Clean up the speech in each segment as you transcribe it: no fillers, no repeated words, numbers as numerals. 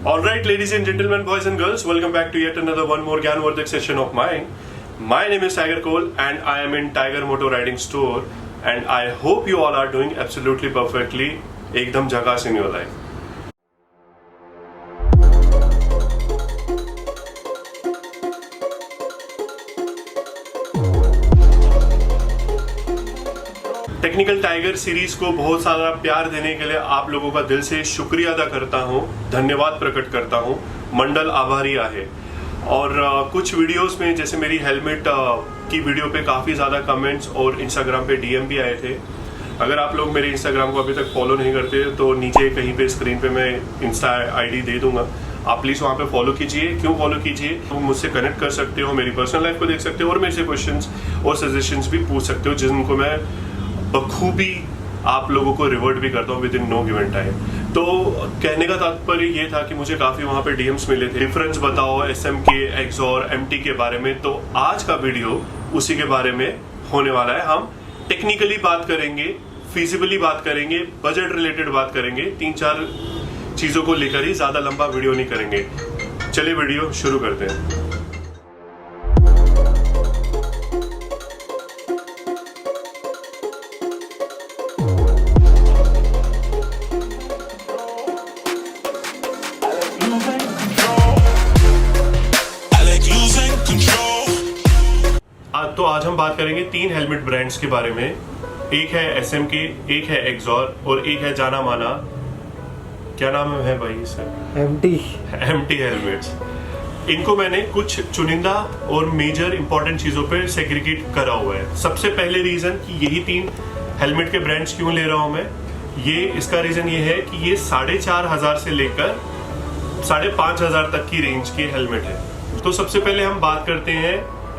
Alright, ladies and gentlemen, boys and girls, welcome back to yet another one more Gyanvardhak session of mine. My name is Tiger Cole and I am in Tiger Motor Riding Store and I hope you all are doing absolutely perfectly, एकदम झकास in your life. Technical tiger series को बहुत सारा प्यार देने के लिए आप लोगों का दिल से शुक्रिया अदा करता हूं, धन्यवाद प्रकट करता हूं, मंडल आभारी आहे। और कुछ वीडियोस में जैसे मेरी हेलमेट की वीडियो पे काफ़ी ज़्यादा कमेंट्स और इंस्टाग्राम पे डीएम भी आए थे। अगर आप लोग मेरे इंस्टाग्राम को अभी तक फॉलो नहीं करते तो नीचे कहीं पे स्क्रीन पे मैं इंस्टा आईडी दे दूंगा, आप प्लीज़ वहाँ पे फॉलो कीजिए। क्यों फॉलो कीजिए? तो मुझसे कनेक्ट कर सकते हो, मेरी पर्सनल लाइफ को देख सकते हो और मेरे से क्वेश्चंस और सजेशंस भी पूछ सकते हो, जिनको मैं बखूबी आप लोगों को रिवर्ट भी करता हूँ with in no given time. तो कहने का तात्पर्य ये था कि मुझे काफ़ी वहाँ पे डीएम्स मिले थे, डिफरेंस बताओ एसएमके, एक्सॉर, एमटी के बारे में। तो आज का वीडियो उसी के बारे में होने वाला है। हम टेक्निकली बात करेंगे, फिजिबली बात करेंगे, बजट रिलेटेड बात करेंगे, 3-4 चीज़ों को लेकर ही, ज़्यादा लंबा वीडियो नहीं करेंगे। चलिए वीडियो शुरू करते हैं। तो आज हम बात करेंगे 3 हेलमेट ब्रांड्स के बारे में। एक है एसएमके, एक है एक्सॉर और एक है जाना माना, क्या नाम है भाई सर? MT helmets. इनको मैंने कुछ चुनिंदा और मेजर इंपॉर्टेंट चीजों पे सेग्रीगेट करा हुआ है। सबसे पहले रीजन कि यही 3 हेलमेट के ब्रांड्स क्यों ले रहा हूं मैं, इसका रीजन ये है कि ये 4,500 से लेकर 5,500 तक की रेंज के हेलमेट है। तो सबसे पहले हम बात करते हैं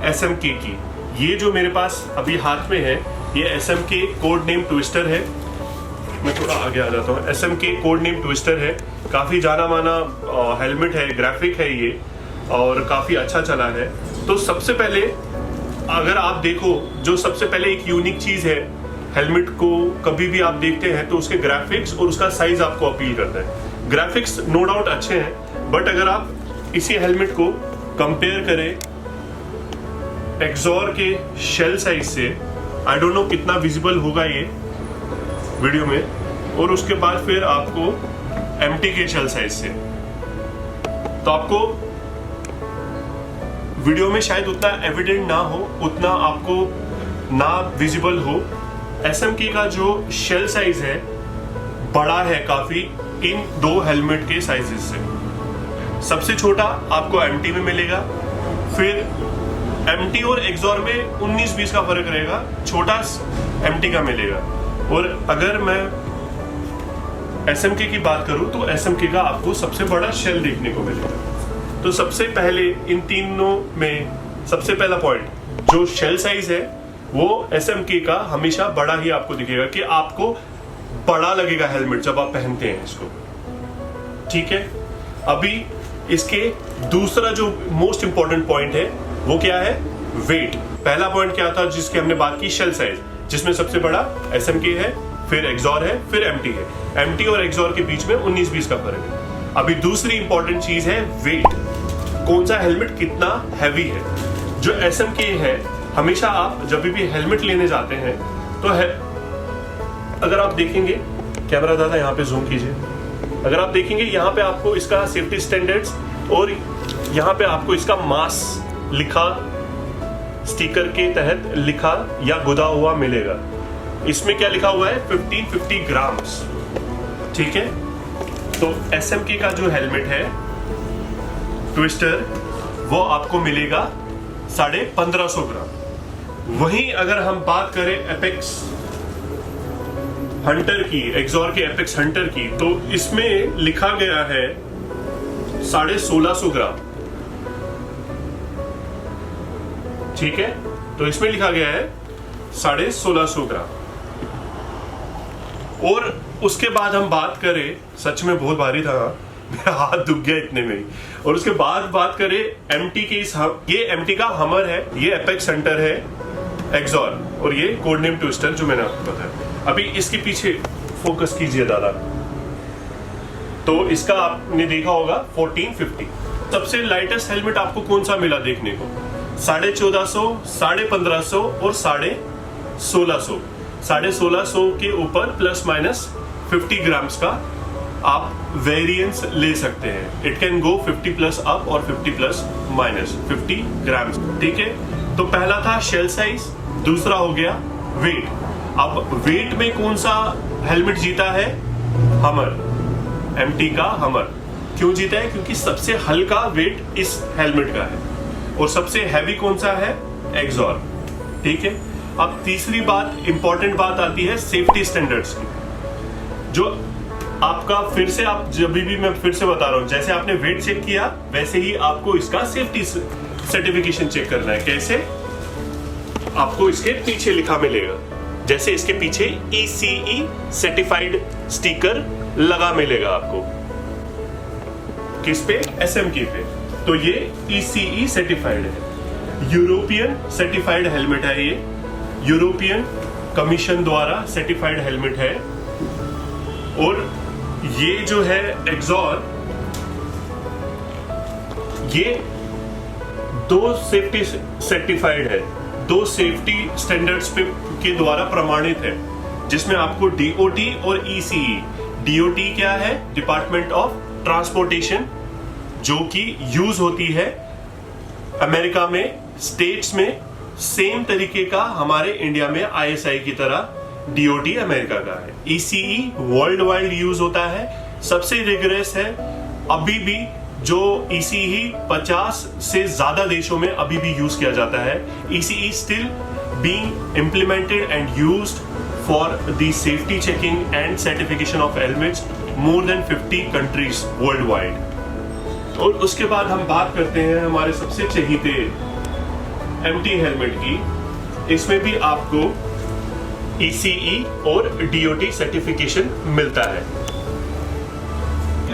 एसएमके की। ये जो मेरे पास अभी हाथ में है, ये एसएमके कोड नेम ट्विस्टर है। मैं थोड़ा आगे आ जाता हूँ। एसएमके कोड नेम ट्विस्टर है, काफी जाना माना हेलमेट है, ग्राफिक है ये और काफी अच्छा चला है। तो सबसे पहले अगर आप देखो, जो सबसे पहले एक यूनिक चीज है हेलमेट को, कभी भी आप देखते हैं तो उसके ग्राफिक्स और उसका साइज आपको अपील करता है। ग्राफिक्स नो डाउट अच्छे हैं, बट अगर आप इसी हेलमेट को कंपेयर करें एक्सॉर के शेल साइज से, आई डोंट नो कितना विजिबल होगा ये वीडियो में, और उसके बाद फिर आपको एमटी के शेल साइज से, तो आपको वीडियो में शायद उतना एविडेंट ना हो, उतना आपको ना विजिबल हो। एसएमके का जो शेल साइज है बड़ा है काफी इन 2 हेलमेट के साइजेस से। सबसे छोटा आपको एमटी में मिलेगा, फिर एमटी और एक्सॉर में 19-20 का फर्क रहेगा, छोटा एमटी का मिलेगा। और अगर मैं एसएमके की बात करूं तो एसएमके का आपको सबसे बड़ा शेल देखने को मिलेगा। तो सबसे पहले इन तीनों में सबसे पहला पॉइंट, जो शेल साइज है वो एसएमके का हमेशा बड़ा ही आपको दिखेगा, कि आपको बड़ा लगेगा हेलमेट जब आप पहनते हैं इसको। ठीक है, अभी इसके दूसरा जो मोस्ट इंपॉर्टेंट पॉइंट है वो क्या है? वेट। पहला पॉइंट क्या था जिसकी हमने बात की? शेल साइज, जिसमें सबसे बड़ा एसएमके है, फिर एक्सॉर है, फिर एमटी है। एमटी और एक्सॉर के बीच में 19-20 का फर्क है। अभी दूसरी इंपॉर्टेंट चीज है वेट। कौन सा हेलमेट कितना हैवी है? जो एसएमके है, हमेशा आप जब भी हेलमेट लेने जाते हैं तो है, अगर आप देखेंगे, कैमरा दादा यहाँ पे जूम कीजिए, अगर आप देखेंगे यहाँ पे आपको इसका सेफ्टी स्टैंडर्ड्स और यहाँ पे आपको इसका मास लिखा, स्टिकर के तहत लिखा या गुदा हुआ मिलेगा। इसमें क्या लिखा हुआ है? 1550 ग्राम्स। ठीक है, तो एसएमके का जो हेलमेट है ट्विस्टर, वो आपको मिलेगा 1550 ग्राम। वहीं अगर हम बात करें एपेक्स हंटर की, एक्सॉर के एपेक्स हंटर की, तो इसमें लिखा गया है 1650 ग्राम। ठीक है, तो इसमें लिखा गया है 1650 ग्राम। और उसके बाद हम बात करें, सच में बहुत भारी था, मेरा हाथ दुख गया इतने में ही। और उसके बाद बात करें एमटी के, ये एमटी का हमर है, ये एपेक्स हंटर है एक्सॉर, और ये कोड नेम ट्विस्टर जो मैंने आपको बताया। अभी इसके पीछे फोकस कीजिए दादा, तो इसका आपने देखा होगा 1450। सबसे लाइटेस्ट हेलमेट आपको कौन सा मिला देखने को? 1450, 1550 और 1650। 1650 के ऊपर प्लस माइनस 50 ग्राम्स का आप वेरिएंस ले सकते हैं। It can go 50 plus up और 50 प्लस माइनस 50 ग्राम्स। ठीक है, तो पहला था शेल साइज, दूसरा हो गया वेट। अब वेट में कौन सा हेलमेट जीता है? हमर, एमटी का हमर। क्यों जीता है? क्योंकि सबसे हल्का वेट इस हेलमेट का है और सबसे हैवी कौन सा है? एक्सॉर। ठीक है, अब तीसरी बात, इंपॉर्टेंट बात आती है सेफ्टी स्टैंडर्ड्स की, जो आपका फिर से आप जब भी मैं फिर से बता रहा हूं, जैसे आपने वेट चेक किया वैसे ही आपको इसका सेफ्टी सर्टिफिकेशन चेक करना है। कैसे? आपको इसके पीछे लिखा मिलेगा, जैसे इसके पीछे ECE सर्टिफाइड स्टिकर लगा मिलेगा आपको। किस पे? SMK पे। तो ये ECE सर्टिफाइड है, यूरोपियन सर्टिफाइड हेलमेट है। ये यूरोपियन कमीशन द्वारा सर्टिफाइड हेलमेट है। और ये जो है एक्सॉर, ये 2 सेफ्टी सर्टिफाइड है, 2 सेफ्टी स्टैंडर्ड्स पे के द्वारा प्रमाणित है, जिसमें आपको DOT और ECE। DOT क्या है? डिपार्टमेंट ऑफ ट्रांसपोर्टेशन, जो कि यूज होती है अमेरिका में, स्टेट्स में सेम तरीके का हमारे इंडिया में ISI की तरह DOT अमेरिका का है। ECE वर्ल्ड वाइड यूज होता है, सबसे रिगरस है। अभी भी जो ECE 50 से ज्यादा देशों में अभी भी यूज किया जाता है। ECE still being implemented and used for the safety checking and certification of helmets more than 50 countries world wide. और उसके बाद हम बात करते हैं हमारे सबसे चहीते MT हेलमेट की। इसमें भी आपको ECE और DOT सर्टिफिकेशन मिलता है।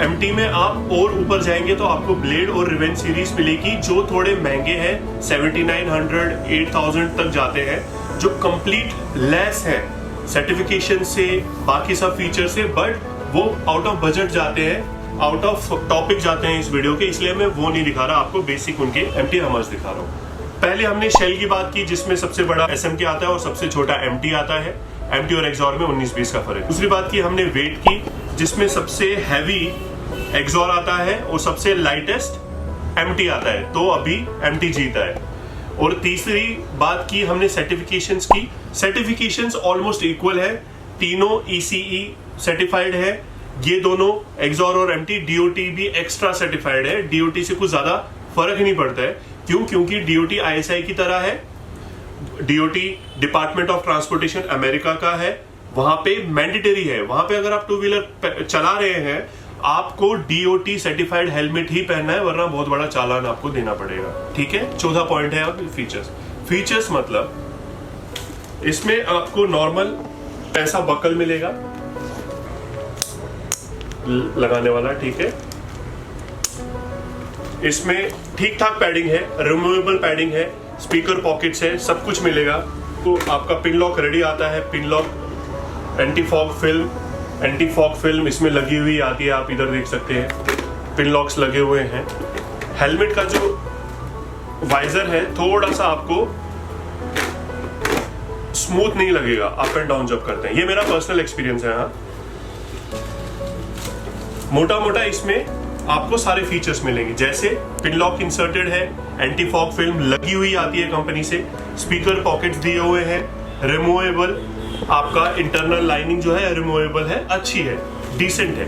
MT में आप और ऊपर जाएंगे तो आपको ब्लेड और रिवेंज सीरीज मिलेगी, जो थोड़े महंगे हैं, 7900 8000 तक जाते हैं, जो कंप्लीट लेस है सर्टिफिकेशन से, बाकी सब फीचर से, बट वो आउट ऑफ बजट जाते हैं, आउट ऑफ टॉपिक जाते हैं इस वीडियो के, इसलिए मैं वो नहीं दिखा रहा आपको, बेसिक उनके MT हमर्स दिखा रहा हूँ। पहले हमने शेल की बात की, जिसमें सबसे बड़ा SMK आता है और सबसे छोटा MT आता है। MT और एक्सॉर में 19-20 का फर्क। दूसरी बात की हमने वेट की, जिसमें सबसे हैवी एक्सॉर आता है और सबसे लाइटेस्ट MT आता है, तो अभी MT जीता है। और तीसरी बात की हमने सर्टिफिकेशंस की। सर्टिफिकेशंस ऑलमोस्ट इक्वल है, तीनों ECE सर्टिफाइड है, ये दोनों एक्सॉर और MT। DOT भी एक्स्ट्रा सर्टिफाइड है, DOT से कुछ ज्यादा फर्क नहीं पड़ता है। क्यों? क्योंकि DOT ISI की तरह है, DOT department of transportation America का है, वहां पे मैंडेटरी है, वहां पे अगर आप 2 व्हीलर चला रहे हैं आपको DOT सर्टिफाइड हेलमेट ही पहनना है, वरना बहुत बड़ा चालान आपको देना पड़ेगा। ठीक है, चौथा पॉइंट है अब फीचर्स। फीचर्स मतलब इसमें आपको नॉर्मल पैसा बकल मिलेगा लगाने वाला। ठीक है, इसमें ठीक ठाक पैडिंग है, रिमूवेबल पैडिंग है, स्पीकर पॉकेट्स है, सब कुछ मिलेगा। तो आपका पिन लॉक रेडी आता है, pin lock, anti fog film इसमें लगी हुई आती है, आप इधर देख सकते हैं पिन लॉक्स लगे हुए हैं। हेलमेट का जो वाइजर है थोड़ा सा आपको स्मूथ नहीं लगेगा अप एंड डाउन जब करते हैं, ये मेरा पर्सनल एक्सपीरियंस है। हाँ, मोटा मोटा इसमें आपको सारे फीचर्स मिलेंगे, जैसे पिन लॉक इंसर्टेड है, एंटी फॉग फिल्म लगी हुई आती है कंपनी से, स्पीकर पॉकेट्स दिए हुए हैं, रिमूवेबल, आपका इंटरनल लाइनिंग जो है रिमूवेबल है, अच्छी है, डिसेंट है।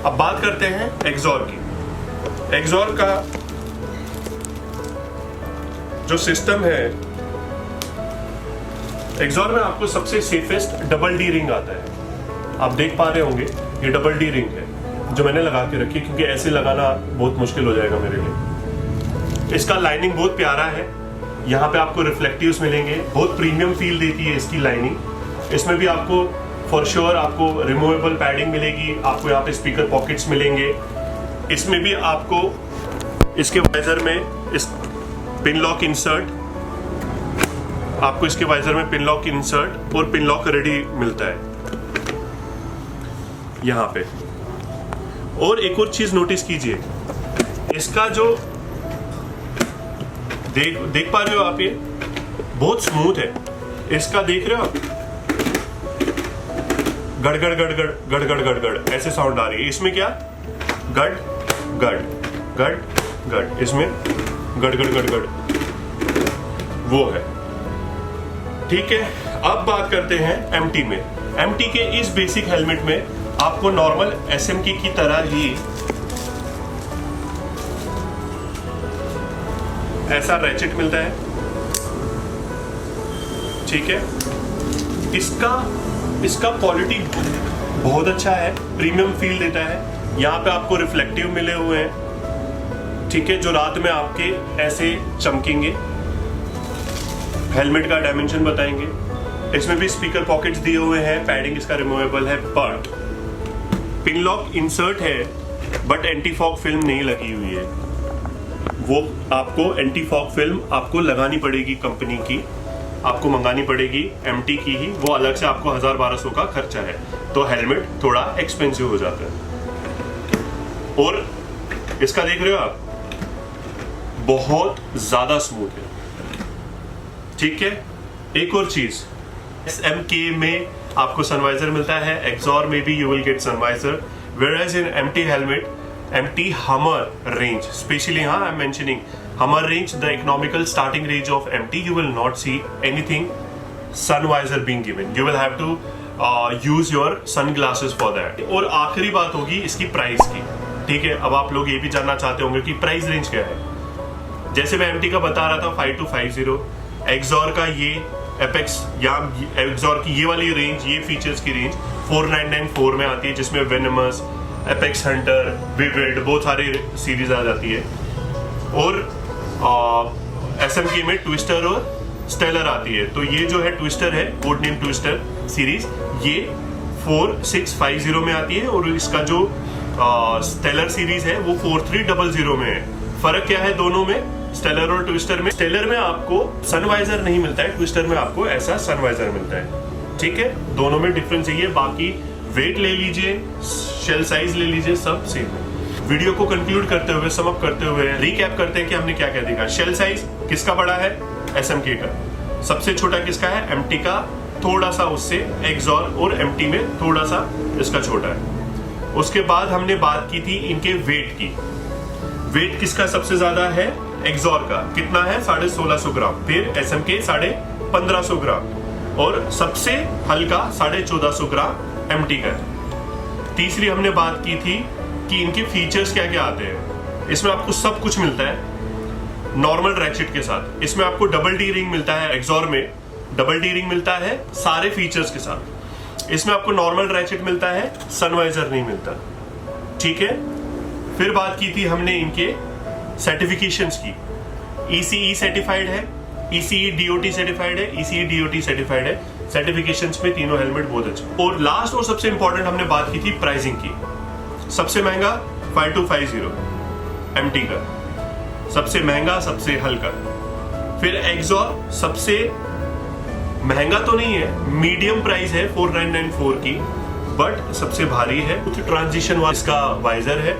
अब बात करते हैं एक्सॉर की। एक्सॉर का जो सिस्टम है, एक्सॉर में आपको सबसे सेफेस्ट डबल डी रिंग आता है। आप देख पा रहे होंगे ये डबल डी रिंग है जो मैंने लगा के रखी, क्योंकि ऐसे लगाना बहुत मुश्किल हो जाएगा मेरे लिए। इसका लाइनिंग बहुत प्यारा है, यहाँ पे आपको रिफ्लेक्टिव्स मिलेंगे, बहुत प्रीमियम फील देती है इसकी लाइनिंग। इसमें भी आपको फॉर श्योर आपको रिमूवेबल पैडिंग मिलेगी, आपको यहाँ पे स्पीकर पॉकेट्स मिलेंगे। इसमें भी आपको इसके वाइजर में इस पिन लॉक इंसर्ट, आपको इसके वाइजर में पिन लॉक इंसर्ट और पिन लॉक रेडी मिलता है यहाँ पे। और एक और चीज नोटिस कीजिए, इसका जो देख पा रहे हो आप, ये बहुत स्मूथ है। इसका देख रहे हो आप, गड़गड़ गड़गड़ गड़गड़ गड़गड़ ऐसे साउंड आ रही है। इसमें क्या गड़ गड़ गड़ गड़, इसमें गड़गड़ गड़गड़ वो है। ठीक है, अब बात करते हैं MT में। MT के इस बेसिक हेलमेट में आपको नॉर्मल SMK की तरह ही ऐसा रैचेट मिलता है। ठीक है, इसका क्वालिटी बहुत अच्छा है, प्रीमियम फील देता है। यहाँ पे आपको रिफ्लेक्टिव मिले हुए हैं, ठीक है, जो रात में आपके ऐसे चमकेंगे। हेलमेट का डायमेंशन बताएंगे। इसमें भी स्पीकर पॉकेट्स दिए हुए हैं, पैडिंग इसका रिमूवेबल है, बट पिन लॉक इंसर्ट है, बट एंटी फॉग फिल्म नहीं लगी हुई है। वो आपको एंटी फॉग फिल्म आपको लगानी पड़ेगी, कंपनी की आपको मंगानी पड़ेगी, MT की ही, वो अलग से आपको 1000-1200 का खर्चा है। तो हेलमेट थोड़ा एक्सपेंसिव हो जाता है। और इसका देख रहे हो आप, बहुत ज्यादा स्मूथ है। ठीक है, एक और चीज, SMK में आपको सनवाइजर मिलता है, एक्सॉर में भी you will get sun visor, whereas in MT helmet, MT Hummer range, especially I'm mentioning Hummer range, the economical starting range of MT, you will not see anything sun visor being given. You will have to use your sunglasses for that. और आखिरी बात होगी इसकी price की। ठीक है, अब आप लोग ये भी जानना चाहते होंगे कि प्राइस रेंज क्या है। जैसे मैं MT का बता रहा था 5250, एक्सॉर का ये एपेक्स या एक्सॉर की ये वाली रेंज, ये फीचर्स की रेंज 4994 में आती है, जिसमें वेनमस, एपेक्स हंटर, विविड, बहुत सारे सीरीज आ जाती है। और SMK में ट्विस्टर और स्टेलर आती है। तो ये जो है ट्विस्टर है, कोड नेम ट्विस्टर सीरीज, ये 4650 में आती है, और इसका जो स्टेलर सीरीज है वो 4300 में है। फर्क क्या है दोनों में, स्टेलर और ट्विस्टर में? स्टेलर में आपको सनवाइजर नहीं मिलता है, ट्विस्टर में आपको ऐसा सनवाइजर मिलता है। ठीक है, दोनों में डिफरेंस यही है। बाकी वेट ले लीजिए, शेल साइज ले लीजिए, सब सेम है। वीडियो को कंक्लूड करते हुए, सम अप करते हुए रिकैप करते हैं कि हमने क्या क्या देखा। शेल साइज किसका बड़ा है? SMK का। सबसे छोटा किसका है? MT का, थोड़ा सा उससे एक्सॉर और MT में थोड़ा सा इसका छोटा है। उसके बाद हमने बात की थी इनके वेट की। वेट किसका सबसे ज्यादा है? एक्सॉर का। कितना है? 1650 ग्राम। फिर SMK 1550 ग्राम, और सबसे हल्का 1450 ग्राम MT का है। तीसरी हमने बात की थी कि इनके फीचर्स क्या क्या आते हैं। इसमें आपको सब कुछ मिलता है नॉर्मल रैचेट के साथ। इसमें आपको डबल डी रिंग मिलता है, एक्सॉर में डबल डी रिंग मिलता है सारे फीचर्स के साथ। इसमें आपको नॉर्मल रैचेट मिलता है, सनवाइजर नहीं मिलता। ठीक है, फिर बात की थी हमने इनके सर्टिफिकेशंस की। ECE सर्टिफाइड है, ECE DOT सर्टिफाइड है, ECE DOT सर्टिफाइड है। सर्टिफिकेशंस में तीनों हेलमेट बहुत अच्छे। और लास्ट और सबसे इंपॉर्टेंट हमने बात की थी प्राइसिंग की। सबसे महंगा 5250 MT का, सबसे महंगा, सबसे हल्का। फिर एक्सॉर सबसे महंगा तो नहीं है, मीडियम प्राइस है 4994 की, बट सबसे भारी है। कुछ ट्रांजिशन वाला इसका वाइजर है,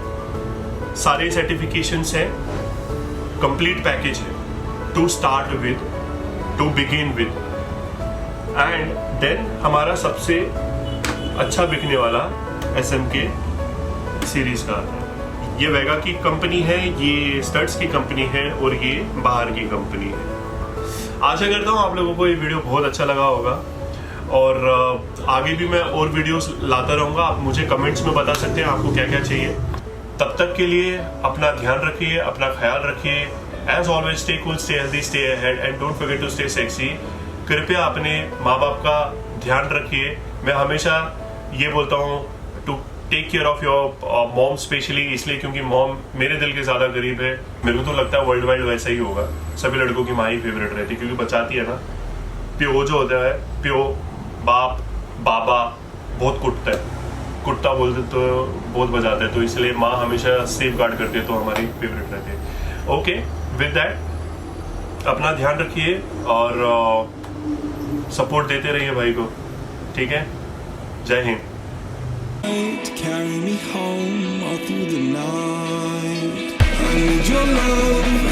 सारे सर्टिफिकेशंस हैं, कंप्लीट पैकेज है to start with, to begin with. And then हमारा सबसे अच्छा बिकने वाला SMK सीरीज का आता है। ये वेगा की कंपनी है, ये स्टड्स की कंपनी है, और ये बाहर की कंपनी है। आशा करता हूँ आप लोगों को ये वीडियो बहुत अच्छा लगा होगा, और आगे भी मैं और वीडियोस लाता रहूँगा। आप मुझे कमेंट्स में बता सकते हैं आपको क्या क्या चाहिए। तब तक के लिए अपना ध्यान रखिए, अपना ख्याल रखिए। As always stay cool, stay healthy, stay ahead, and don't forget to stay sexy. कृपया अपने माँ बाप का ध्यान रखिए। मैं हमेशा ये बोलता हूँ to take care of your mom, specially इसलिए क्योंकि मॉम मेरे दिल के ज्यादा करीब है। मेरे को तो लगता है वर्ल्ड वाइड वैसा ही होगा, सभी लड़कों की माँ ही फेवरेट रहती है, क्योंकि बचाती है ना। प्यो जो होता है, प्यो बाप बाबा बहुत कुटता है, कुत्ता बोलते तो बहुत बजाते हैं, तो इसलिए माँ हमेशा सेफ गार्ड करती है, तो हमारी फेवरेट रहती है। ओके, विद दैट अपना ध्यान रखिए और सपोर्ट देते रहिए भाई को। ठीक है, जय Hind. Carry me home all through the night. I need your love.